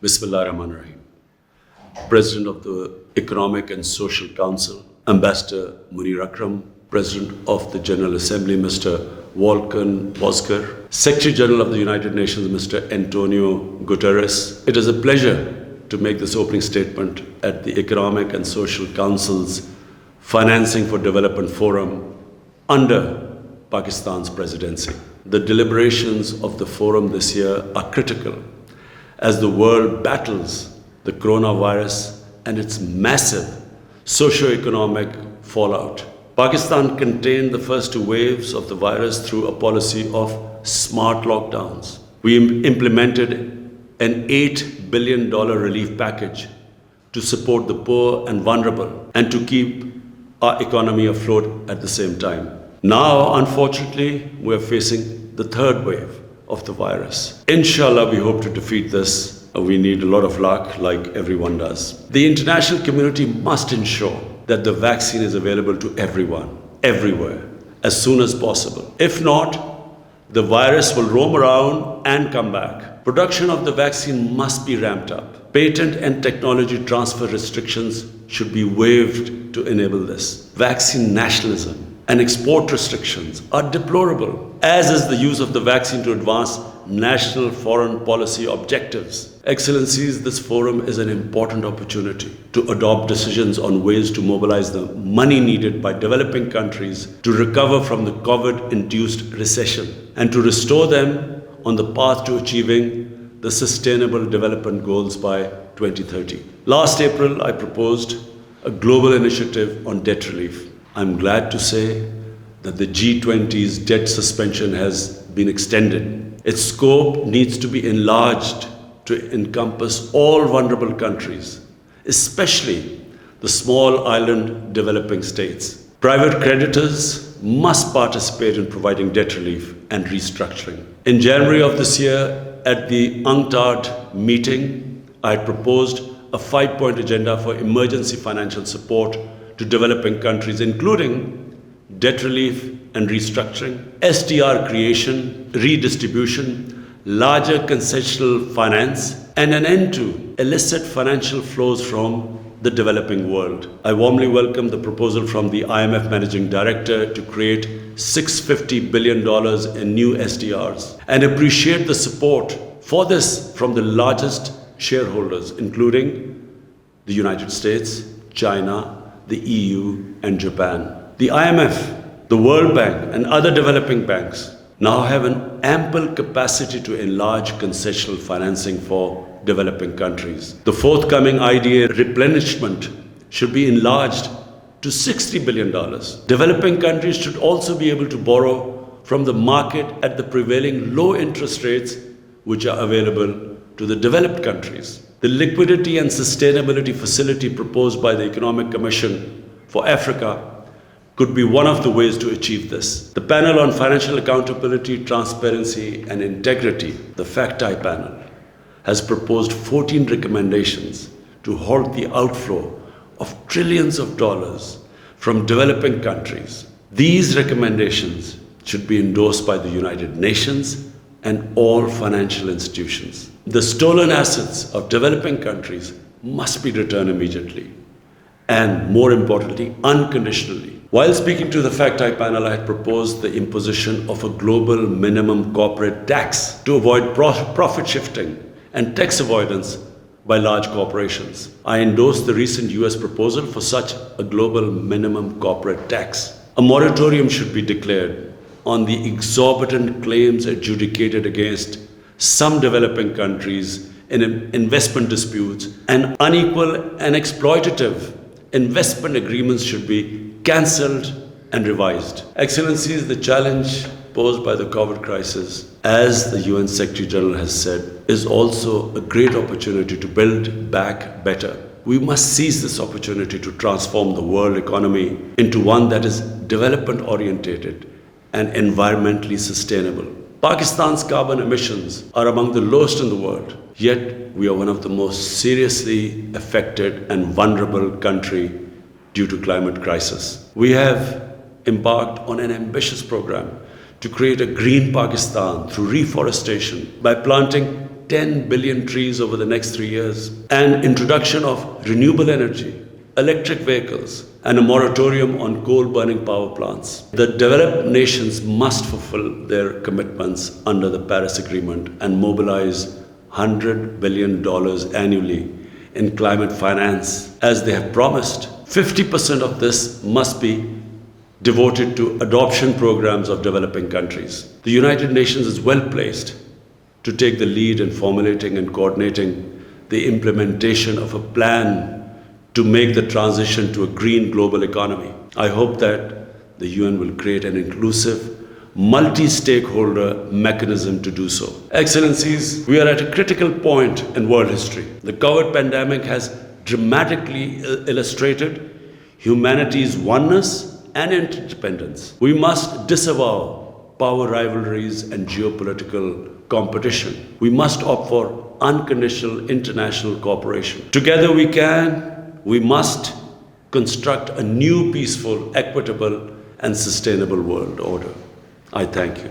Bismillah Rahman Rahim. President of the Economic and Social Council, Ambassador Munir Akram, President of the General Assembly, Mr. Volkan Bozkır, Secretary General of the United Nations, Mr. Antonio Guterres. It is a pleasure to make this opening statement at the Economic and Social Council's Financing for Development Forum under Pakistan's presidency. The deliberations of the forum this year are critical as the world battles the coronavirus and its massive socio-economic fallout. Pakistan contained the first two waves of the virus through a policy of smart lockdowns. We implemented an $8 billion relief package to support the poor and vulnerable and to keep our economy afloat at the same time. Now, unfortunately, we are facing the third wave of the virus. Inshallah, we hope to defeat this. We need a lot of luck, like everyone does. The international community must ensure that the vaccine is available to everyone, everywhere, as soon as possible. If not, the virus will roam around and come back. Production of the vaccine must be ramped up. Patent and technology transfer restrictions should be waived to enable this. Vaccine nationalism and export restrictions are deplorable, as is the use of the vaccine to advance national foreign policy objectives. Excellencies, this forum is an important opportunity to adopt decisions on ways to mobilize the money needed by developing countries to recover from the COVID-induced recession and to restore them on the path to achieving the Sustainable Development Goals by 2030. Last April, I proposed a global initiative on debt relief. I'm glad to say that the G20's debt suspension has been extended. Its scope needs to be enlarged to encompass all vulnerable countries, especially the small island developing states. Private creditors must participate in providing debt relief and restructuring. In January of this year, at the UNCTAD meeting, I proposed a 5-point agenda for emergency financial support to developing countries, including debt relief and restructuring, SDR creation, redistribution, larger concessional finance, and an end to illicit financial flows from the developing world. I warmly welcome the proposal from the IMF Managing Director to create $650 billion in new SDRs and appreciate the support for this from the largest shareholders, including the United States, China, the EU and Japan. The IMF, the World Bank and other developing banks now have an ample capacity to enlarge concessional financing for developing countries. The forthcoming IDA replenishment should be enlarged to $60 billion. Developing countries should also be able to borrow from the market at the prevailing low interest rates which are available to the developed countries. The Liquidity and Sustainability Facility proposed by the Economic Commission for Africa could be one of the ways to achieve this. The Panel on Financial Accountability, Transparency and Integrity, the FACTI panel, has proposed 14 recommendations to halt the outflow of trillions of dollars from developing countries. These recommendations should be endorsed by the United Nations and all financial institutions. The stolen assets of developing countries must be returned immediately and, more importantly, unconditionally. While speaking to the FACTI panel, I had proposed the imposition of a global minimum corporate tax to avoid profit shifting and tax avoidance by large corporations. I endorsed the recent US proposal for such a global minimum corporate tax. A moratorium should be declared on the exorbitant claims adjudicated against some developing countries in investment disputes, and unequal and exploitative investment agreements should be cancelled and revised. Excellencies, the challenge posed by the COVID crisis, as the UN Secretary General has said, is also a great opportunity to build back better. We must seize this opportunity to transform the world economy into one that is development oriented and environmentally sustainable. Pakistan's carbon emissions are among the lowest in the world, yet we are one of the most seriously affected and vulnerable country due to climate crisis. We have embarked on an ambitious program to create a green Pakistan through reforestation by planting 10 billion trees over the next 3 years, and introduction of renewable energy, electric vehicles, and a moratorium on coal-burning power plants. The developed nations must fulfill their commitments under the Paris Agreement and mobilize $100 billion annually in climate finance, as they have promised. 50% of this must be devoted to adoption programs of developing countries. The United Nations is well placed to take the lead in formulating and coordinating the implementation of a plan to make the transition to a green global economy. I hope that the UN will create an inclusive, multi-stakeholder mechanism to do so. Excellencies, we are at a critical point in world history. The COVID pandemic has dramatically illustrated humanity's oneness and interdependence. We must disavow power rivalries and geopolitical competition. We must opt for unconditional international cooperation. Together we must construct a new peaceful, equitable, and sustainable world order. I thank you.